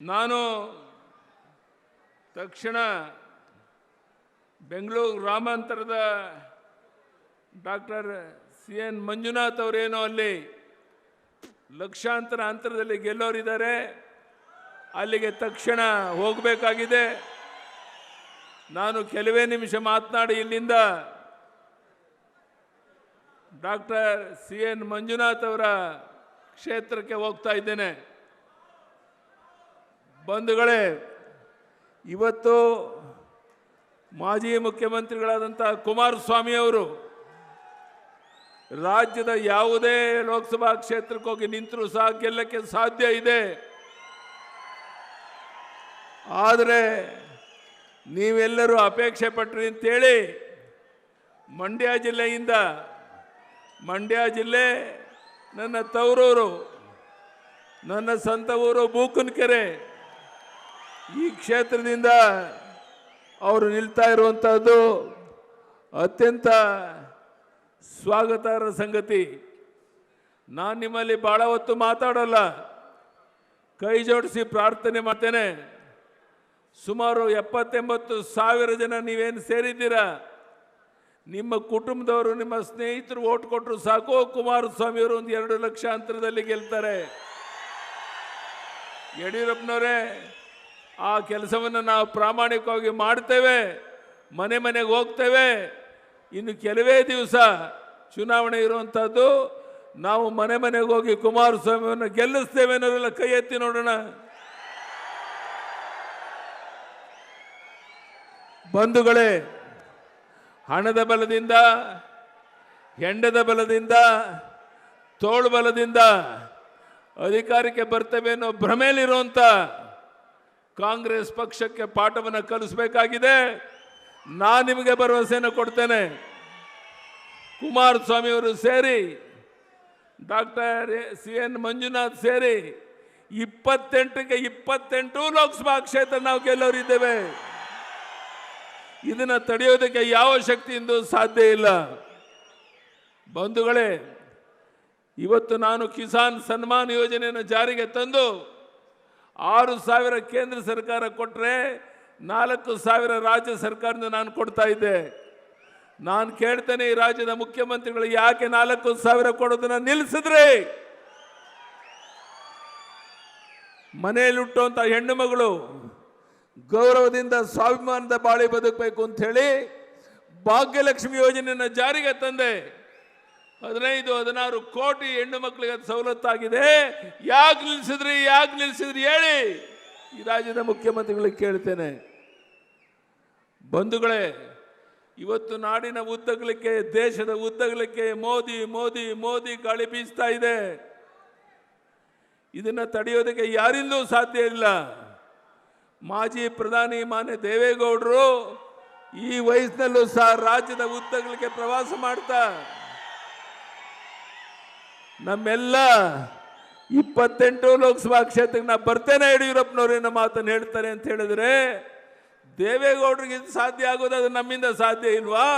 ನಾನು ತಕ್ಷಣ ಬೆಂಗಳೂರು ಗ್ರಾಮಾಂತರದ ಡಾಕ್ಟರ್ ಸಿ.ಎನ್. ಮಂಜುನಾಥ್ ಅವರೇನೋ ಅಲ್ಲಿ ಲಕ್ಷಾಂತರ ಅಂತರದಲ್ಲಿ ಗೆಲ್ಲೋರಿದ್ದಾರೆ, ಅಲ್ಲಿಗೆ ತಕ್ಷಣ ಹೋಗಬೇಕಾಗಿದೆ. ನಾನು ಕೆಲವೇ ನಿಮಿಷ ಮಾತನಾಡಿ ಇಲ್ಲಿಂದ ಡಾಕ್ಟರ್ ಸಿ.ಎನ್. ಮಂಜುನಾಥ್ ಅವರ ಕ್ಷೇತ್ರಕ್ಕೆ ಹೋಗ್ತಾ ಇದ್ದೇನೆ. ಬಂಧುಗಳೇ, ಇವತ್ತು ಮಾಜಿ ಮುಖ್ಯಮಂತ್ರಿಗಳಾದಂಥ ಕುಮಾರಸ್ವಾಮಿ ಅವರು ರಾಜ್ಯದ ಯಾವುದೇ ಲೋಕಸಭಾ ಕ್ಷೇತ್ರಕ್ಕೆ ಹೋಗಿ ನಿಂತರೂ ಸಹ ಗೆಲ್ಲಕ್ಕೆ ಸಾಧ್ಯ ಇದೆ. ಆದರೆ ನೀವೆಲ್ಲರೂ ಅಪೇಕ್ಷೆ ಪಟ್ರಿ ಅಂತೇಳಿ ಮಂಡ್ಯ ಜಿಲ್ಲೆಯಿಂದ, ಮಂಡ್ಯ ಜಿಲ್ಲೆ ನನ್ನ ತವರೂರು, ನನ್ನ ಸ್ವಂತ ಊರು ಬೂಕನಕೆರೆ, ಈ ಕ್ಷೇತ್ರದಿಂದ ಅವರು ನಿಲ್ತಾ ಇರುವಂಥದ್ದು ಅತ್ಯಂತ ಸ್ವಾಗತಾರ್ಹ ಸಂಗತಿ. ನಾನು ನಿಮ್ಮಲ್ಲಿ ಭಾಳ ಹೊತ್ತು ಮಾತಾಡೋಲ್ಲ, ಕೈ ಜೋಡಿಸಿ ಪ್ರಾರ್ಥನೆ ಮಾಡ್ತೇನೆ. ಸುಮಾರು 70-80 ಜನ ನೀವೇನು ಸೇರಿದ್ದೀರಾ, ನಿಮ್ಮ ಕುಟುಂಬದವರು, ನಿಮ್ಮ ಸ್ನೇಹಿತರು ಓಟ್ ಕೊಟ್ಟರು ಸಾಕು, ಕುಮಾರಸ್ವಾಮಿಯವರು 1-2 ಲಕ್ಷ ಅಂತರದಲ್ಲಿ ಗೆಲ್ತಾರೆ. ಯಡಿಯೂರಪ್ಪನವರೇ, ಆ ಕೆಲಸವನ್ನು ನಾವು ಪ್ರಾಮಾಣಿಕವಾಗಿ ಮಾಡ್ತೇವೆ, ಮನೆ ಮನೆಗೆ ಹೋಗ್ತೇವೆ. ಇನ್ನು ಕೆಲವೇ ದಿವಸ ಚುನಾವಣೆ ಇರುವಂಥದ್ದು, ನಾವು ಮನೆ ಮನೆಗೆ ಹೋಗಿ ಕುಮಾರಸ್ವಾಮಿಯನ್ನು ಗೆಲ್ಲಿಸ್ತೇವೆ ಅನ್ನೋರೆಲ್ಲ ಕೈ ಎತ್ತಿ ನೋಡೋಣ. ಬಂಧುಗಳೇ, ಹಣದ ಬಲದಿಂದ, ಹೆಂಡದ ಬಲದಿಂದ, ತೋಳು ಬಲದಿಂದ ಅಧಿಕಾರಕ್ಕೆ ಬರ್ತೇವೆ ಅನ್ನೋ ಭ್ರಮೆಯಲ್ಲಿರುವಂಥ ಕಾಂಗ್ರೆಸ್ ಪಕ್ಷಕ್ಕೆ ಪಾಠವನ್ನು ಕಲಿಸಬೇಕಾಗಿದೆ. ನಾನು ನಿಮಗೆ ಭರವಸೆಯನ್ನು ಕೊಡ್ತೇನೆ. ಕುಮಾರಸ್ವಾಮಿಯವರು ಸೇರಿ, ಡಾಕ್ಟರ್ ಸಿ.ಎನ್. ಮಂಜುನಾಥ್ ಸೇರಿ 28ಕ್ಕೆ 28 ಲೋಕಸಭಾ ಕ್ಷೇತ್ರ ನಾವು ಗೆಲ್ಲೋರಿದ್ದೇವೆ. ಇದನ್ನು ತಡೆಯೋದಕ್ಕೆ ಯಾವ ಶಕ್ತಿಯಿಂದ ಸಾಧ್ಯ ಇಲ್ಲ. ಬಂಧುಗಳೇ, ಇವತ್ತು ನಾನು ಕಿಸಾನ್ ಸನ್ಮಾನ್ ಯೋಜನೆಯನ್ನು ಜಾರಿಗೆ ತಂದು 6,000 ಕೇಂದ್ರ ಸರ್ಕಾರ ಕೊಟ್ಟರೆ 4,000 ರಾಜ್ಯ ಸರ್ಕಾರದಿಂದ ನಾನು ಕೊಡ್ತಾ ಇದ್ದೆ. ನಾನು ಕೇಳ್ತೇನೆ, ಈ ರಾಜ್ಯದ ಮುಖ್ಯಮಂತ್ರಿಗಳು ಯಾಕೆ 4,000 ಕೊಡೋದನ್ನ ನಿಲ್ಲಿಸಿದ್ರಿ? ಮನೆಯಲ್ಲಿ ಹುಟ್ಟುವಂಥ ಹೆಣ್ಣು ಮಗಳು ಗೌರವದಿಂದ ಸ್ವಾಭಿಮಾನದ ಬಾಳಿ ಬದುಕಬೇಕು ಅಂತ ಹೇಳಿ ಭಾಗ್ಯಲಕ್ಷ್ಮಿ ಯೋಜನೆಯನ್ನು ಜಾರಿಗೆ ತಂದೆ. 15-16 ಕೋಟಿ ಹೆಣ್ಣು ಮಕ್ಕಳಿಗೆ ಸವಲತ್ತಾಗಿದೆ. ಯಾಕೆ ನಿಲ್ಲಿಸಿದ್ರಿ ಹೇಳಿ, ಈ ರಾಜ್ಯದ ಮುಖ್ಯಮಂತ್ರಿಗಳಿಗೆ ಕೇಳ್ತೇನೆ. ಬಂಧುಗಳೇ, ಇವತ್ತು ನಾಡಿನ ಉದ್ದಗಲಕ್ಕೆ, ದೇಶದ ಉದ್ದಗಲಕ್ಕೆ ಮೋದಿ ಮೋದಿ ಮೋದಿ ಗಾಳಿ ಬೀಸ್ತಾ ಇದೆ. ಇದನ್ನು ತಡೆಯೋದಕ್ಕೆ ಯಾರಿಂದೂ ಸಾಧ್ಯ ಇಲ್ಲ. ಮಾಜಿ ಪ್ರಧಾನಿ ಮಾನ್ಯ ದೇವೇಗೌಡರು ಈ ವಯಸ್ಸಿನಲ್ಲೂ ಸಹ ರಾಜ್ಯದ ಉದ್ದಗಲಕ್ಕೆ ಪ್ರವಾಸ ಮಾಡ್ತಾ ನಮ್ಮೆಲ್ಲ 28 ಲೋಕಸಭಾ ಕ್ಷೇತ್ರಕ್ಕೆ ನಾ ಬರ್ತೇನೆ, ಯಡಿಯೂರಪ್ಪನವರೇನೋ ಮಾತನ್ನು ಹೇಳ್ತಾರೆ ಅಂತ ಹೇಳಿದ್ರೆ ದೇವೇಗೌಡರಿಗೆ ಇದು ಸಾಧ್ಯ ಆಗೋದು, ಅದು ನಮ್ಮಿಂದ ಸಾಧ್ಯ ಇಲ್ವಾ?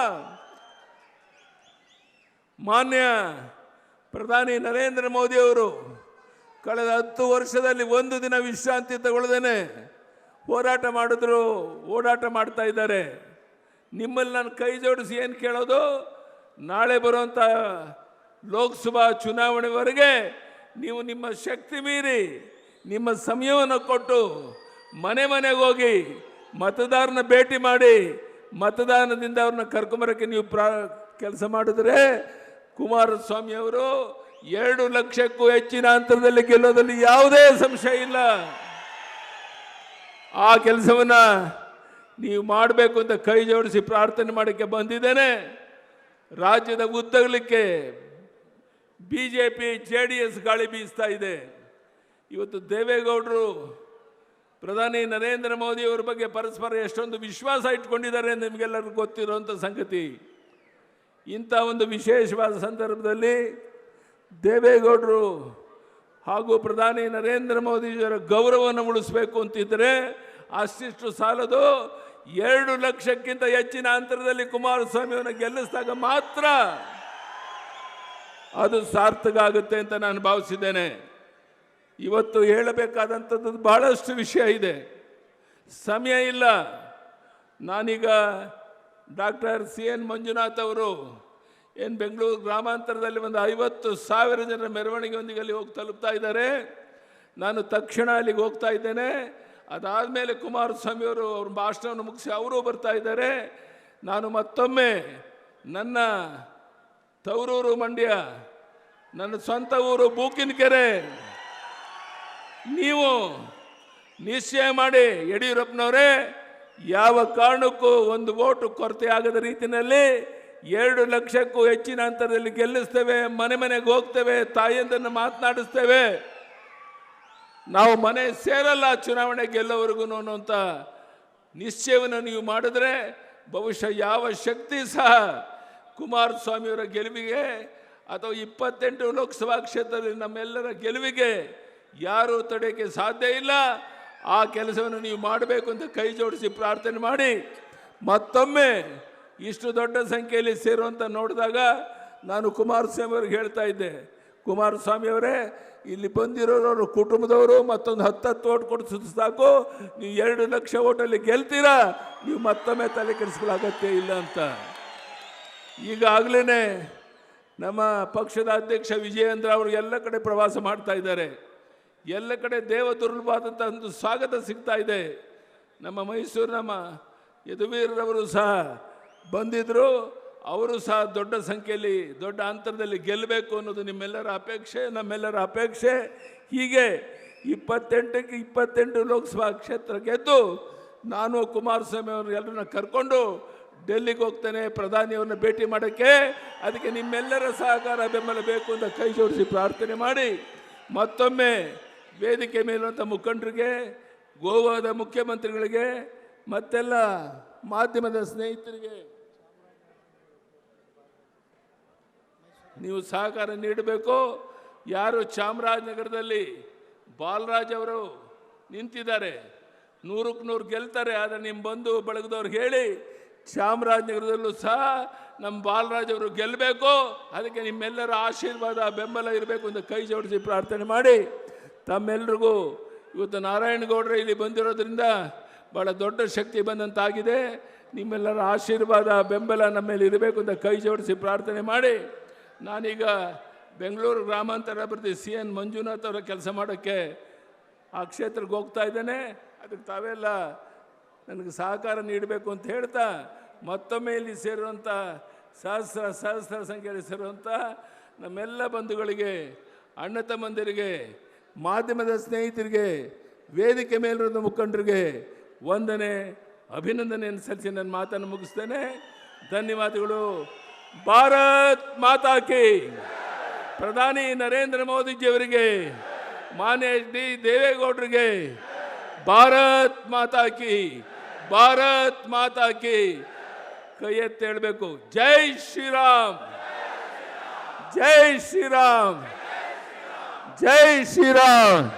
ಮಾನ್ಯ ಪ್ರಧಾನಿ ನರೇಂದ್ರ ಮೋದಿ ಅವರು ಕಳೆದ 10 ವರ್ಷದಲ್ಲಿ ಒಂದು ದಿನ ವಿಶ್ರಾಂತಿ ತಗೊಳ್ಳದೇನೆ ಹೋರಾಟ ಮಾಡಿದ್ರು, ಓಡಾಟ ಮಾಡ್ತಾ ಇದ್ದಾರೆ. ನಿಮ್ಮಲ್ಲಿ ನಾನು ಕೈ ಜೋಡಿಸಿ ಏನು ಕೇಳೋದು, ನಾಳೆ ಬರುವಂಥ ಲೋಕಸಭಾ ಚುನಾವಣೆವರೆಗೆ ನೀವು ನಿಮ್ಮ ಶಕ್ತಿ ಮೀರಿ ನಿಮ್ಮ ಸಮಯವನ್ನು ಕೊಟ್ಟು ಮನೆ ಮನೆಗೆ ಹೋಗಿ ಮತದಾರನ ಭೇಟಿ ಮಾಡಿ ಮತದಾನದಿಂದ ಅವ್ರನ್ನ ಕರ್ಕೊಂಬರೋಕ್ಕೆ ನೀವು ಕೆಲಸ ಮಾಡಿದ್ರೆ ಕುಮಾರಸ್ವಾಮಿ ಅವರು 2 ಲಕ್ಷಕ್ಕೂ ಹೆಚ್ಚಿನ ಅಂತರದಲ್ಲಿ ಗೆಲ್ಲೋದಲ್ಲಿ ಯಾವುದೇ ಸಂಶಯ ಇಲ್ಲ. ಆ ಕೆಲಸವನ್ನು ನೀವು ಮಾಡಬೇಕು ಅಂತ ಕೈ ಜೋಡಿಸಿ ಪ್ರಾರ್ಥನೆ ಮಾಡೋಕ್ಕೆ ಬಂದಿದ್ದೇನೆ. ರಾಜ್ಯದ ಉದ್ದಗಲಕ್ಕೆ BJP JDS ಗಾಳಿ ಬೀಸ್ತಾ ಇದೆ. ಇವತ್ತು ದೇವೇಗೌಡರು ಪ್ರಧಾನಿ ನರೇಂದ್ರ ಮೋದಿ ಅವರ ಬಗ್ಗೆ ಪರಸ್ಪರ ಎಷ್ಟೊಂದು ವಿಶ್ವಾಸ ಇಟ್ಕೊಂಡಿದ್ದಾರೆ ನಿಮಗೆಲ್ಲರಿಗೂ ಗೊತ್ತಿರುವಂಥ ಸಂಗತಿ. ಇಂಥ ಒಂದು ವಿಶೇಷವಾದ ಸಂದರ್ಭದಲ್ಲಿ ದೇವೇಗೌಡರು ಹಾಗೂ ಪ್ರಧಾನಿ ನರೇಂದ್ರ ಮೋದಿಯವರ ಗೌರವವನ್ನು ಉಳಿಸಬೇಕು ಅಂತಿದ್ದರೆ ಅಷ್ಟಿಷ್ಟು ಸಾಲದು. 2 ಲಕ್ಷಕ್ಕಿಂತ ಹೆಚ್ಚಿನ ಅಂತರದಲ್ಲಿ ಕುಮಾರಸ್ವಾಮಿಯನ್ನು ಗೆಲ್ಲಿಸಿದಾಗ ಮಾತ್ರ ಅದು ಸಾರ್ಥಕ ಆಗುತ್ತೆ ಅಂತ ನಾನು ಭಾವಿಸಿದ್ದೇನೆ. ಇವತ್ತು ಹೇಳಬೇಕಾದಂಥದ್ದು ಬಹಳಷ್ಟು ವಿಷಯ ಇದೆ, ಸಮಯ ಇಲ್ಲ. ನಾನೀಗ ಡಾಕ್ಟರ್ CN ಮಂಜುನಾಥ್ ಅವರು ಏನು ಬೆಂಗಳೂರು ಗ್ರಾಮಾಂತರದಲ್ಲಿ ಒಂದು 50,000 ಜನರ ಮೆರವಣಿಗೆಯೊಂದಿಗೆ ಅಲ್ಲಿ ಹೋಗಿ ತಲುಪ್ತಾ ಇದ್ದಾರೆ. ನಾನು ತಕ್ಷಣ ಅಲ್ಲಿಗೆ ಹೋಗ್ತಾ ಇದ್ದೇನೆ. ಅದಾದಮೇಲೆ ಕುಮಾರಸ್ವಾಮಿ ಅವರು ಅವ್ರ ಭಾಷಣವನ್ನು ಮುಗಿಸಿ ಅವರು ಬರ್ತಾ ಇದ್ದಾರೆ. ನಾನು ಮತ್ತೊಮ್ಮೆ ನನ್ನ ತವರೂರು ಮಂಡ್ಯ, ನನ್ನ ಸ್ವಂತ ಊರು ಬೂಕಿನಕೆರೆ, ನೀವು ನಿಶ್ಚಯ ಮಾಡಿ ಯಡಿಯೂರಪ್ಪನವರೇ, ಯಾವ ಕಾರಣಕ್ಕೂ ಒಂದು ವೋಟು ಕೊರತೆ ಆಗದ ರೀತಿಯಲ್ಲಿ 2 ಲಕ್ಷಕ್ಕೂ ಹೆಚ್ಚಿನ ಅಂತರದಲ್ಲಿ ಗೆಲ್ಲಿಸ್ತೇವೆ. ಮನೆ ಮನೆಗೆ ಹೋಗ್ತೇವೆ, ತಾಯಿಯಂದನ್ನು ಮಾತನಾಡಿಸ್ತೇವೆ. ನಾವು ಮನೆ ಸೇರಲ್ಲ ಚುನಾವಣೆ ಗೆಲ್ಲೋವರೆಗೂ ಅನ್ನುವಂಥ ನಿಶ್ಚಯವನ್ನು ನೀವು ಮಾಡಿದ್ರೆ ಬಹುಶಃ ಯಾವ ಶಕ್ತಿ ಸಹ ಕುಮಾರಸ್ವಾಮಿಯವರ ಗೆಲುವಿಗೆ ಅಥವಾ 28 ಲೋಕಸಭಾ ಕ್ಷೇತ್ರದಲ್ಲಿ ನಮ್ಮೆಲ್ಲರ ಗೆಲುವಿಗೆ ಯಾರೂ ತಡೆಯೋಕ್ಕೆ ಸಾಧ್ಯ ಇಲ್ಲ. ಆ ಕೆಲಸವನ್ನು ನೀವು ಮಾಡಬೇಕು ಅಂತ ಕೈ ಜೋಡಿಸಿ ಪ್ರಾರ್ಥನೆ ಮಾಡಿ, ಮತ್ತೊಮ್ಮೆ ಇಷ್ಟು ದೊಡ್ಡ ಸಂಖ್ಯೆಯಲ್ಲಿ ಸೇರುವಂತ ನೋಡಿದಾಗ ನಾನು ಕುಮಾರಸ್ವಾಮಿ ಅವ್ರಿಗೆ ಹೇಳ್ತಾ ಇದ್ದೆ, ಕುಮಾರಸ್ವಾಮಿಯವರೇ, ಇಲ್ಲಿ ಬಂದಿರೋರು ಕುಟುಂಬದವರು ಮತ್ತೊಂದು 10 ಓಟ್ ಕೊಡಿಸಿದ್ರು ಸಾಕು, ನೀವು 2 ಲಕ್ಷ ಓಟಲ್ಲಿ ಗೆಲ್ತೀರಾ, ನೀವು ಮತ್ತೊಮ್ಮೆ ತಲೆ ಕೆಡಿಸ್ಕೊಳ್ಳೋ ಅಗತ್ಯ ಇಲ್ಲ ಅಂತ. ಈಗಾಗಲೇ ನಮ್ಮ ಪಕ್ಷದ ಅಧ್ಯಕ್ಷ ವಿಜಯೇಂದ್ರ ಅವರು ಎಲ್ಲ ಕಡೆ ಪ್ರವಾಸ ಮಾಡ್ತಾ ಇದ್ದಾರೆ. ಎಲ್ಲ ಕಡೆ ದೇವದುರ್ಲಭವಾದಂಥ ಒಂದು ಸ್ವಾಗತ ಸಿಗ್ತಾ ಇದೆ. ನಮ್ಮ ಮೈಸೂರು ನಮ್ಮ ಯದುವೀರರವರು ಸಹ ಬಂದಿದ್ದರು. ಅವರು ಸಹ ದೊಡ್ಡ ಸಂಖ್ಯೆಯಲ್ಲಿ ದೊಡ್ಡ ಅಂತರದಲ್ಲಿ ಗೆಲ್ಲಬೇಕು ಅನ್ನೋದು ನಿಮ್ಮೆಲ್ಲರ ಅಪೇಕ್ಷೆ, ನಮ್ಮೆಲ್ಲರ ಅಪೇಕ್ಷೆ. ಹೀಗೆ 28ಕ್ಕೆ 28 ಲೋಕಸಭಾ ಕ್ಷೇತ್ರ ಗೆದ್ದು ನಾನು ಕುಮಾರಸ್ವಾಮಿ ಅವರು ಎಲ್ಲರನ್ನ ಕರ್ಕೊಂಡು ಡೆಲ್ಲಿಗೆ ಹೋಗ್ತೇನೆ ಪ್ರಧಾನಿಯವ್ರನ್ನ ಭೇಟಿ ಮಾಡೋಕ್ಕೆ. ಅದಕ್ಕೆ ನಿಮ್ಮೆಲ್ಲರ ಸಹಕಾರ ಬೆಂಬಲ ಬೇಕು ಅಂತ ಕೈ ಜೋಡಿಸಿ ಪ್ರಾರ್ಥನೆ ಮಾಡಿ, ಮತ್ತೊಮ್ಮೆ ವೇದಿಕೆ ಮೇಲಿರುವಂಥ ಮುಖಂಡರಿಗೆ, ಗೋವಾದ ಮುಖ್ಯಮಂತ್ರಿಗಳಿಗೆ, ಮತ್ತೆಲ್ಲ ಮಾಧ್ಯಮದ ಸ್ನೇಹಿತರಿಗೆ ನೀವು ಸಹಕಾರ ನೀಡಬೇಕು. ಯಾರು ಚಾಮರಾಜನಗರದಲ್ಲಿ ಬಾಲರಾಜ್ ಅವರು ನಿಂತಿದ್ದಾರೆ, 100ಕ್ಕೆ 100 ಗೆಲ್ತಾರೆ. ಆದರೆ ನಿಮ್ಮ ಬಂಧು ಬಳಗದವ್ರಿಗೆ ಹೇಳಿ, ಚಾಮರಾಜನಗರದಲ್ಲೂ ಸಹ ನಮ್ಮ ಬಾಲರಾಜ್ ಅವರು ಗೆಲ್ಲಬೇಕು. ಅದಕ್ಕೆ ನಿಮ್ಮೆಲ್ಲರ ಆಶೀರ್ವಾದ ಬೆಂಬಲ ಇರಬೇಕು ಅಂತ ಕೈ ಜೋಡಿಸಿ ಪ್ರಾರ್ಥನೆ ಮಾಡಿ, ತಮ್ಮೆಲ್ಲರಿಗೂ ಇವತ್ತು ನಾರಾಯಣಗೌಡರು ಇಲ್ಲಿ ಬಂದಿರೋದ್ರಿಂದ ಭಾಳ ದೊಡ್ಡ ಶಕ್ತಿ ಬಂದಂತಾಗಿದೆ. ನಿಮ್ಮೆಲ್ಲರ ಆಶೀರ್ವಾದ ಬೆಂಬಲ ನಮ್ಮ ಮೇಲೆ ಇರಬೇಕು ಅಂತ ಕೈ ಜೋಡಿಸಿ ಪ್ರಾರ್ಥನೆ ಮಾಡಿ, ನಾನೀಗ ಬೆಂಗಳೂರು ಗ್ರಾಮಾಂತರ ಅಭಿವೃದ್ಧಿ CN ಮಂಜುನಾಥ್ ಅವರ ಕೆಲಸ ಮಾಡೋಕ್ಕೆ ಆ ಕ್ಷೇತ್ರಕ್ಕೆ ಹೋಗ್ತಾ ಇದ್ದೇನೆ. ಅದಕ್ಕೆ ತಾವೆಲ್ಲ ನನಗೆ ಸಹಕಾರ ನೀಡಬೇಕು ಅಂತ ಹೇಳ್ತಾ, ಮತ್ತೊಮ್ಮೆ ಇಲ್ಲಿ ಸೇರುವಂಥ ಸಹಸ್ರ ಸಂಖ್ಯೆಯಲ್ಲಿ ಸೇರುವಂಥ ನಮ್ಮೆಲ್ಲ ಬಂಧುಗಳಿಗೆ, ಅಣ್ಣ ತಮ್ಮಂದಿರಿಗೆ, ಮಾಧ್ಯಮದ ಸ್ನೇಹಿತರಿಗೆ, ವೇದಿಕೆ ಮೇಲಿರುವ ಮುಖಂಡರಿಗೆ ವಂದನೆ, ಅಭಿನಂದನೆಯನ್ನು ಸಲ್ಲಿಸಿ ನನ್ನ ಮಾತನ್ನು ಮುಗಿಸ್ತೇನೆ. ಧನ್ಯವಾದಗಳು. ಭಾರತ್ ಮಾತಾ ಕಿ. ಪ್ರಧಾನಿ ನರೇಂದ್ರ ಮೋದಿಜಿಯವರಿಗೆ, ಮಾನ್ಯ ಡಿ ದೇವೇಗೌಡರಿಗೆ ಭಾರತ್ ಮಾತಾ ಕಿ, ಭಾರತ್ ಮಾತಾ ಕಿ. ಕೈ ಎತ್ತಿ ಹೇಳಬೇಕು, ಜೈ ಶ್ರೀರಾಮ್, ಜೈ ಶ್ರೀರಾಮ್, ಜೈ ಶ್ರೀರಾಮ್.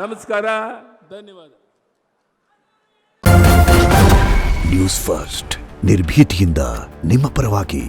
ನಮಸ್ಕಾರ, ಧನ್ಯವಾದ. ನ್ಯೂಸ್ ಫಸ್ಟ್, ನಿರ್ಭೀತಿಯಿಂದ ನಿಮ್ಮ ಪರವಾಗಿ.